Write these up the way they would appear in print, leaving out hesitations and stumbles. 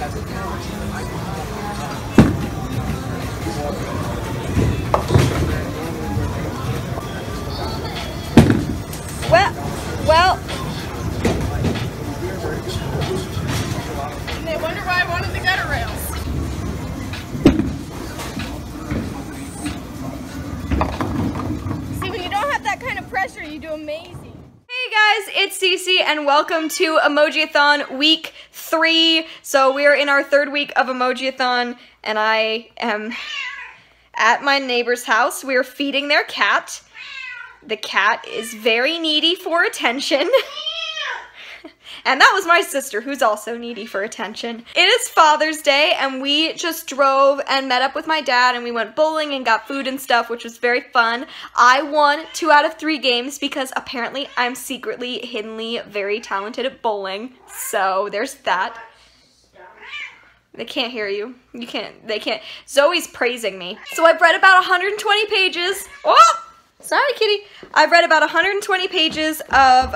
Well. And they wonder why I wanted the gutter rails. See, when you don't have that kind of pressure, you do amazing. Hey guys, it's Cece and welcome to Emojiathon week 3. So we're in our 3rd week of Emojiathon and I am at my neighbor's house. We're feeding their cat. The cat is very needy for attention. And that was my sister, who's also needy for attention. It is Father's Day, and we just drove and met up with my dad, and we went bowling and got food and stuff, which was very fun. I won 2 out of 3 games because apparently I'm secretly, hiddenly very talented at bowling. So there's that. They can't hear you. They can't. Zoe's praising me. So I've read about 120 pages. Oh! Sorry, kitty. I've read about 120 pages of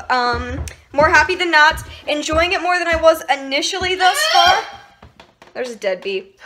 More Happy Than Not. Enjoying it more than I was initially thus far. There's a dead bee.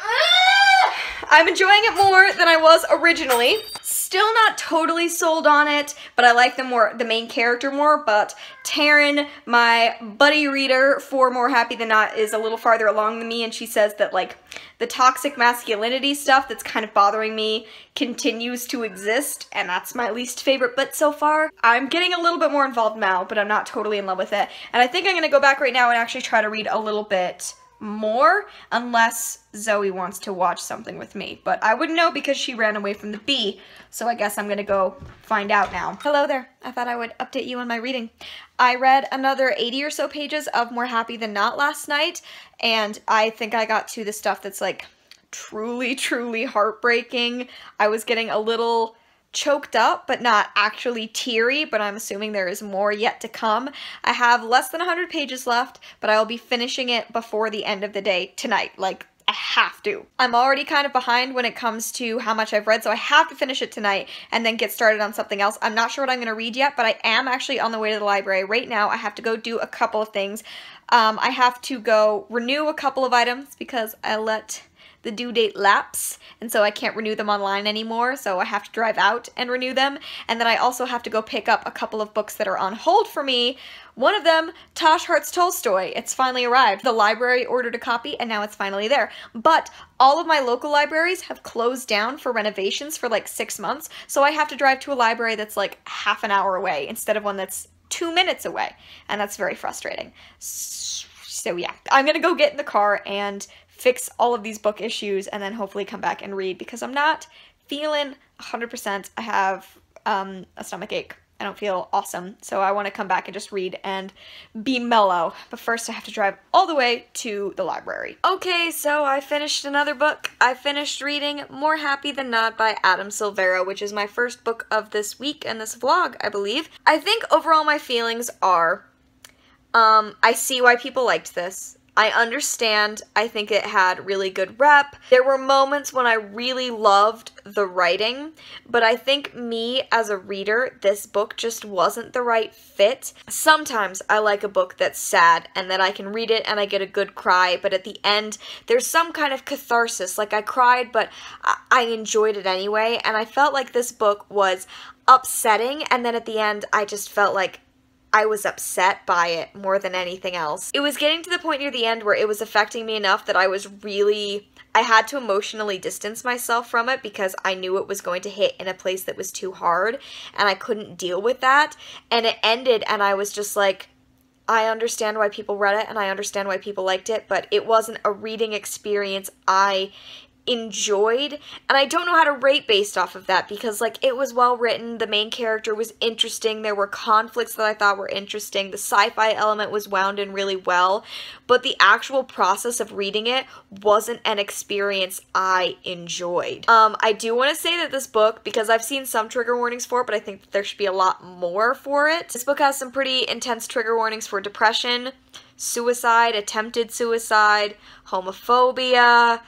I'm enjoying it more than I was originally. Still not totally sold on it, but I like the main character more. But Taryn, my buddy reader for More Happy Than Not, is a little farther along than me, and she says that like the toxic masculinity stuff that's kind of bothering me continues to exist, and that's my least favorite bit so far. I'm getting a little bit more involved now, but I'm not totally in love with it. And I think I'm gonna go back right now and actually try to read a little bit more, unless Zoe wants to watch something with me. But I wouldn't know because she ran away from the bee, so I guess I'm gonna go find out now. Hello there. I thought I would update you on my reading. I read another 80 or so pages of More Happy Than Not last night, and I think I got to the stuff that's like truly, truly heartbreaking. I was getting a little choked up, but not actually teary, but I'm assuming there is more yet to come. I have less than 100 pages left, but I will be finishing it before the end of the day tonight. Like, I have to. I'm already kind of behind when it comes to how much I've read, so I have to finish it tonight and then get started on something else. I'm not sure what I'm going to read yet, but I am actually on the way to the library right now. I have to go do a couple of things. I have to go renew a couple of items because I let the due date lapse, and so I can't renew them online anymore, so I have to drive out and renew them. And then I also have to go pick up a couple of books that are on hold for me. One of them, Tosh Hart's Tolstoy. It's finally arrived. The library ordered a copy, and now it's finally there. But all of my local libraries have closed down for renovations for like 6 months, so I have to drive to a library that's like half an hour away instead of one that's 2 minutes away, and that's very frustrating. So yeah, I'm gonna go get in the car and fix all of these book issues and then hopefully come back and read because I'm not feeling 100%. I have a stomach ache. I don't feel awesome, so I want to come back and just read and be mellow. But first I have to drive all the way to the library. Okay, so I finished another book. I finished reading More Happy Than Not by Adam Silvera, which is my first book of this week and this vlog, I believe. I think overall my feelings are, I see why people liked this. I understand. I think it had really good rep. There were moments when I really loved the writing, but I think me as a reader, this book just wasn't the right fit. Sometimes I like a book that's sad and that I can read it and I get a good cry, but at the end there's some kind of catharsis. Like I cried, but I enjoyed it anyway, and I felt like this book was upsetting, and then at the end I just felt like I was upset by it more than anything else. It was getting to the point near the end where it was affecting me enough that I had to emotionally distance myself from it because I knew it was going to hit in a place that was too hard and I couldn't deal with that. And it ended and I was just like, I understand why people read it and I understand why people liked it, but it wasn't a reading experience I enjoyed, and I don't know how to rate based off of that because like it was well written, the main character was interesting, there were conflicts that I thought were interesting, the sci-fi element was wound in really well, but the actual process of reading it wasn't an experience I enjoyed. I do want to say that this book, because I've seen some trigger warnings for it, but I think that there should be a lot more for it. This book has some pretty intense trigger warnings for depression, suicide, attempted suicide, homophobia,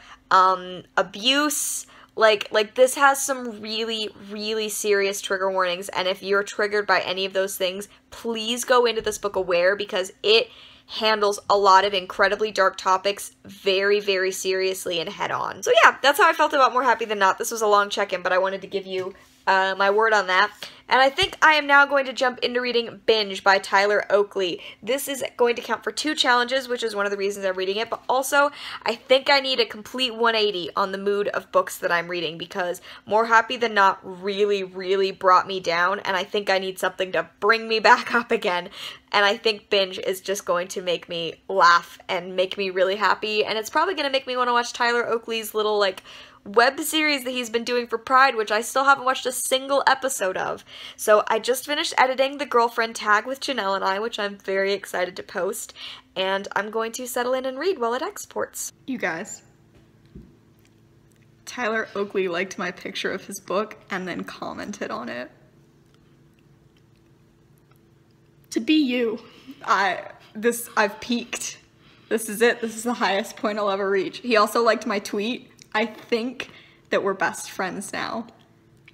abuse. Like this has some really, really serious trigger warnings, and if you're triggered by any of those things, please go into this book aware because it handles a lot of incredibly dark topics very, very seriously and head on. So yeah, that's how I felt about More Happy Than Not. This was a long check-in, but I wanted to give you my word on that. And I think I am now going to jump into reading Binge by Tyler Oakley. This is going to count for 2 challenges, which is one of the reasons I'm reading it, but also I think I need a complete 180 on the mood of books that I'm reading, because More Happy Than Not really, really brought me down, and I think I need something to bring me back up again. And I think Binge is just going to make me laugh and make me really happy, and it's probably going to make me want to watch Tyler Oakley's little, like, web series that he's been doing for Pride, which I still haven't watched a single episode of. So I just finished editing the girlfriend tag with Janelle and I, which I'm very excited to post, and I'm going to settle in and read while it exports. You guys, Tyler Oakley liked my picture of his book and then commented on it. To be you. I've peaked. This is it. This is the highest point I'll ever reach. He also liked my tweet. I think that we're best friends now.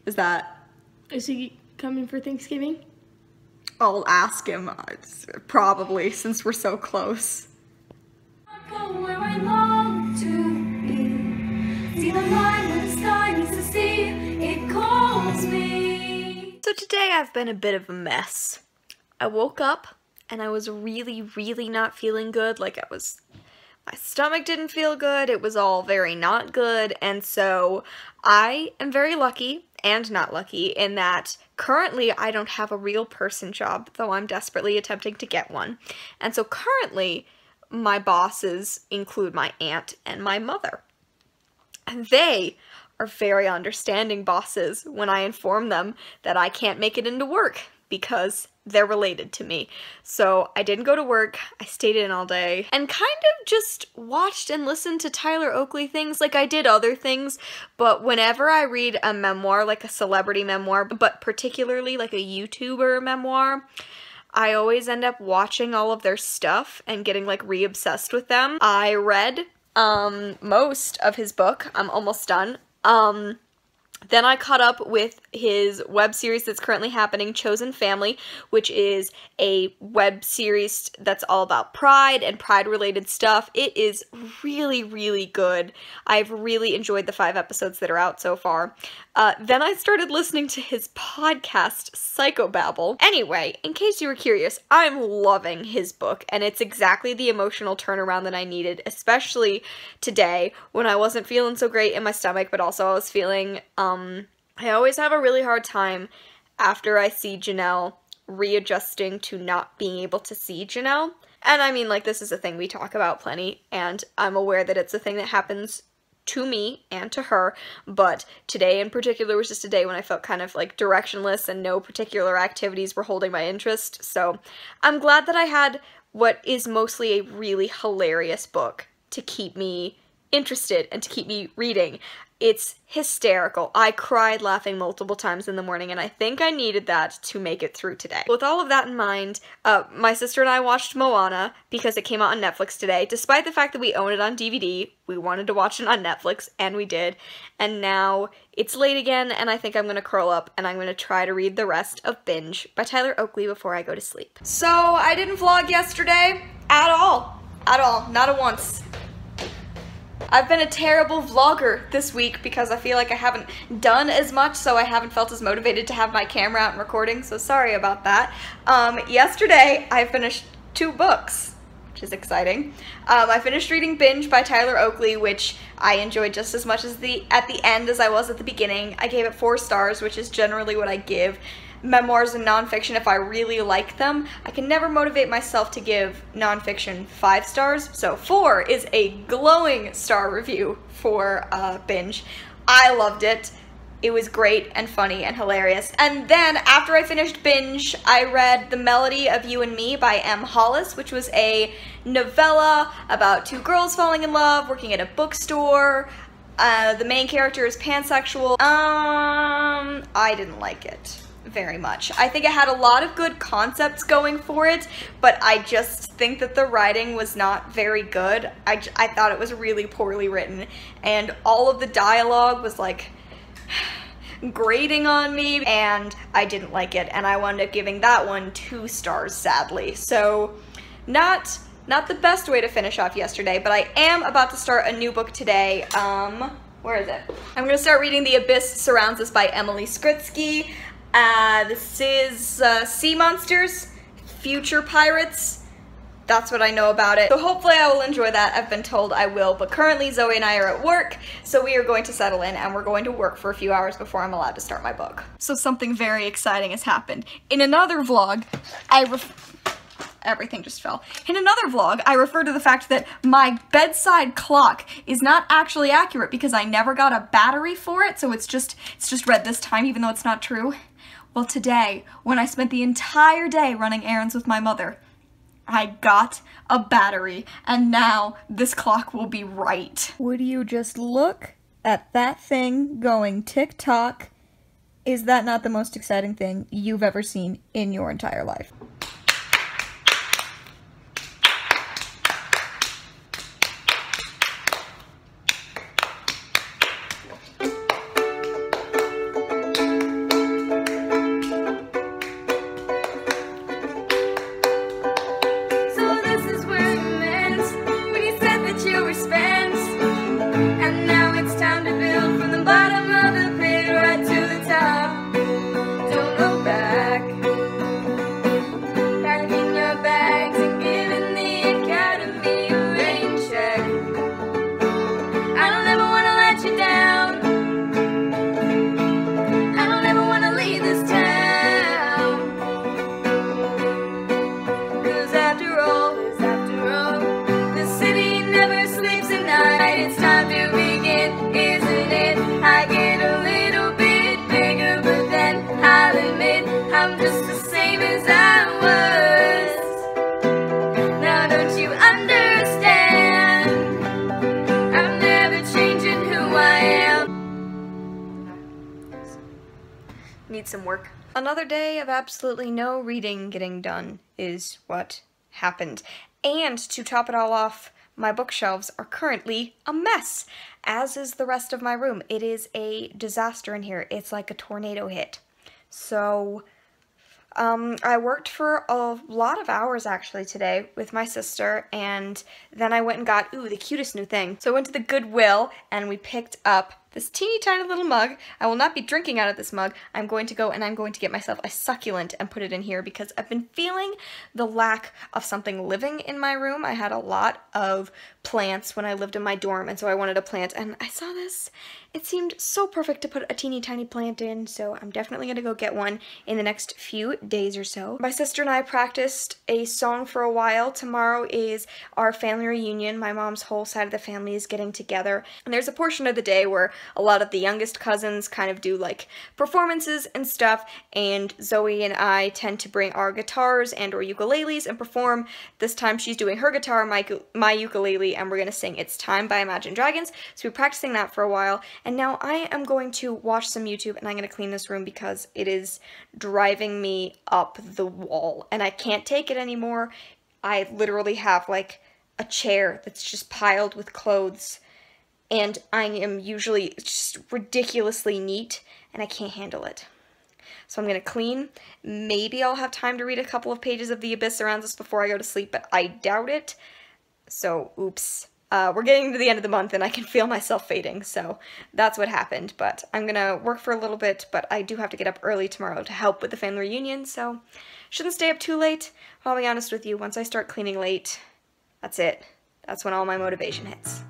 Is he coming for Thanksgiving? I'll ask him, probably, since we're so close. Go where I long to be. See the line where the sky needs to see. It calls me. So today I've been a bit of a mess. I woke up and I was really, really not feeling good. My stomach didn't feel good, it was all very not good, and so I am very lucky and not lucky in that currently I don't have a real person job, though I'm desperately attempting to get one. And so currently my bosses include my aunt and my mother. And they are very understanding bosses when I inform them that I can't make it into work because they're related to me. So I didn't go to work, I stayed in all day, and kind of just watched and listened to Tyler Oakley things. Like, I did other things, but whenever I read a memoir, like a celebrity memoir, but particularly like a YouTuber memoir, I always end up watching all of their stuff and getting like re-obsessed with them. I read most of his book. I'm almost done. Then I caught up with his web series that's currently happening, Chosen Family, which is a web series that's all about Pride and Pride-related stuff. It is really, really good. I've really enjoyed the 5 episodes that are out so far. Then I started listening to his podcast, Psychobabble. Anyway, in case you were curious, I'm loving his book, and it's exactly the emotional turnaround that I needed, especially today when I wasn't feeling so great in my stomach, but also I was feeling, I always have a really hard time after I see Janelle readjusting to not being able to see Janelle. And I mean, like, this is a thing we talk about plenty, and I'm aware that it's a thing that happens to me and to her, but today in particular was just a day when I felt kind of like directionless and no particular activities were holding my interest. So I'm glad that I had what is mostly a really hilarious book to keep me interested and to keep me reading. It's hysterical. I cried laughing multiple times in the morning, and I think I needed that to make it through today. With all of that in mind, my sister and I watched Moana because it came out on Netflix today. Despite the fact that we own it on DVD, we wanted to watch it on Netflix, and we did. And now it's late again, and I think I'm gonna curl up and I'm gonna try to read the rest of Binge by Tyler Oakley before I go to sleep. So I didn't vlog yesterday at all. At all. Not a once. I've been a terrible vlogger this week because I feel like I haven't done as much, so I haven't felt as motivated to have my camera out and recording, so sorry about that. Yesterday, I finished 2 books, which is exciting. I finished reading Binge by Tyler Oakley, which I enjoyed just as much as at the end as I was at the beginning. I gave it 4 stars, which is generally what I give memoirs and nonfiction if I really like them. I can never motivate myself to give nonfiction 5 stars, so 4 is a glowing star review for Binge. I loved it. It was great and funny and hilarious. And then after I finished Binge, I read The Melody of You and Me by M. Hollis, which was a novella about 2 girls falling in love, working at a bookstore. The main character is pansexual. I didn't like it very much. I think it had a lot of good concepts going for it, but I just think that the writing was not very good. I thought it was really poorly written, and all of the dialogue was like grating on me, and I didn't like it, and I wound up giving that one 2 stars, sadly. So not not the best way to finish off yesterday, but I am about to start a new book today. Where is it? I'm gonna start reading The Abyss Surrounds Us by Emily Skritsky. This is Sea Monsters, Future Pirates. That's what I know about it. So hopefully I will enjoy that. I've been told I will, but currently Zoe and I are at work, so we are going to settle in and we're going to work for a few hours before I'm allowed to start my book. So something very exciting has happened. In another vlog, everything just fell. In another vlog, I referred to the fact that my bedside clock is not actually accurate because I never got a battery for it, so it's just read this time, even though it's not true. Well, today, when I spent the entire day running errands with my mother, I got a battery, and now this clock will be right. Would you just look at that thing going tick-tock? Is that not the most exciting thing you've ever seen in your entire life? Need some work. Another day of absolutely no reading getting done is what happened. And to top it all off, my bookshelves are currently a mess, as is the rest of my room. It is a disaster in here. It's like a tornado hit. So, I worked for a lot of hours actually today with my sister, and then I went and got, the cutest new thing. So I went to the Goodwill and we picked up this teeny tiny little mug. I will not be drinking out of this mug. I'm going to go and I'm going to get myself a succulent and put it in here because I've been feeling the lack of something living in my room. I had a lot of plants when I lived in my dorm, and so I wanted a plant, and I saw this. It seemed so perfect to put a teeny tiny plant in, so I'm definitely going to go get one in the next few days or so. My sister and I practiced a song for a while. Tomorrow is our family reunion. My mom's whole side of the family is getting together, and there's a portion of the day where a lot of the youngest cousins kind of do like performances and stuff, and Zoe and I tend to bring our guitars and or ukuleles and perform. This time she's doing her guitar, my ukulele, and we're going to sing It's Time by Imagine Dragons. So we're practicing that for a while, and now I am going to watch some YouTube and I'm going to clean this room because it is driving me up the wall and I can't take it anymore. I literally have like a chair that's just piled with clothes, and I am usually just ridiculously neat and I can't handle it. So I'm going to clean. Maybe I'll have time to read a couple of pages of The Abyss Surrounds Us before I go to sleep, but I doubt it. So, oops. We're getting to the end of the month and I can feel myself fading, so that's what happened. But I'm gonna work for a little bit, but I do have to get up early tomorrow to help with the family reunion, so shouldn't stay up too late. I'll be honest with you, once I start cleaning late, that's it. That's when all my motivation hits.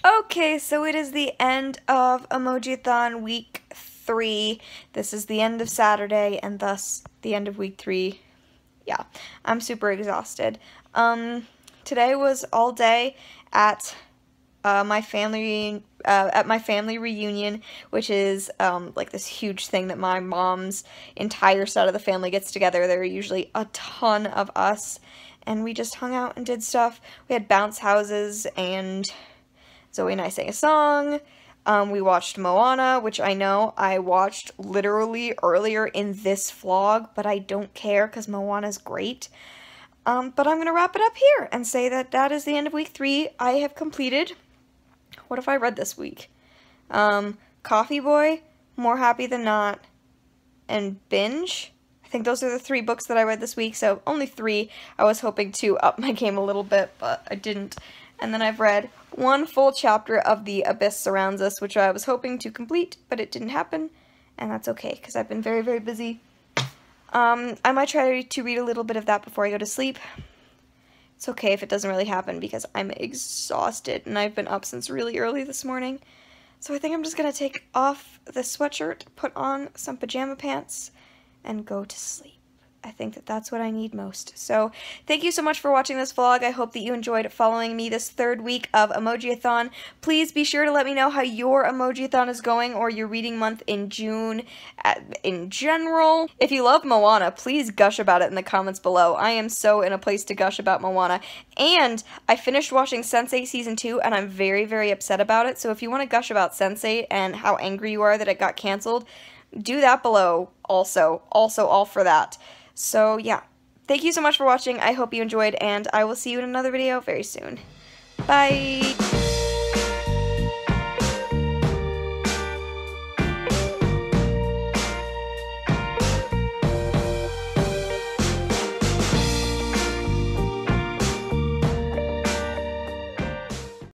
Okay, so it is the end of Emojiathon week 3. This is the end of Saturday, and thus the end of week 3. Yeah, I'm super exhausted. today was all day at my family reunion, which is like this huge thing that my mom's entire side of the family gets together. There are usually a ton of us, and we just hung out and did stuff. We had bounce houses, and Zoe and I sang a song. We watched Moana, which I know I watched literally earlier in this vlog, but I don't care because Moana's great. But I'm going to wrap it up here and say that that is the end of week 3. I have completed, what have I read this week? Coffee Boy, More Happy Than Not, and Binge. I think those are the 3 books that I read this week, so only 3. I was hoping to up my game a little bit, but I didn't. And then I've read 1 full chapter of The Abyss Surrounds Us, which I was hoping to complete, but it didn't happen, and that's okay, because I've been very, very busy. I might try to read a little bit of that before I go to sleep. It's okay if it doesn't really happen, because I'm exhausted, and I've been up since really early this morning. So I think I'm just going to take off the sweatshirt, put on some pajama pants, and go to sleep. I think that that's what I need most. So thank you so much for watching this vlog. I hope that you enjoyed following me this 3rd week of Emojiathon. Please be sure to let me know how your Emojiathon is going, or your reading month in June in general. If you love Moana, please gush about it in the comments below. I am so in a place to gush about Moana. And I finished watching Sense8 Season 2, and I'm very, very upset about it. So if you want to gush about Sense8 and how angry you are that it got canceled, do that below also. Also all for that. So yeah, thank you so much for watching. I hope you enjoyed, and I will see you in another video very soon. Bye!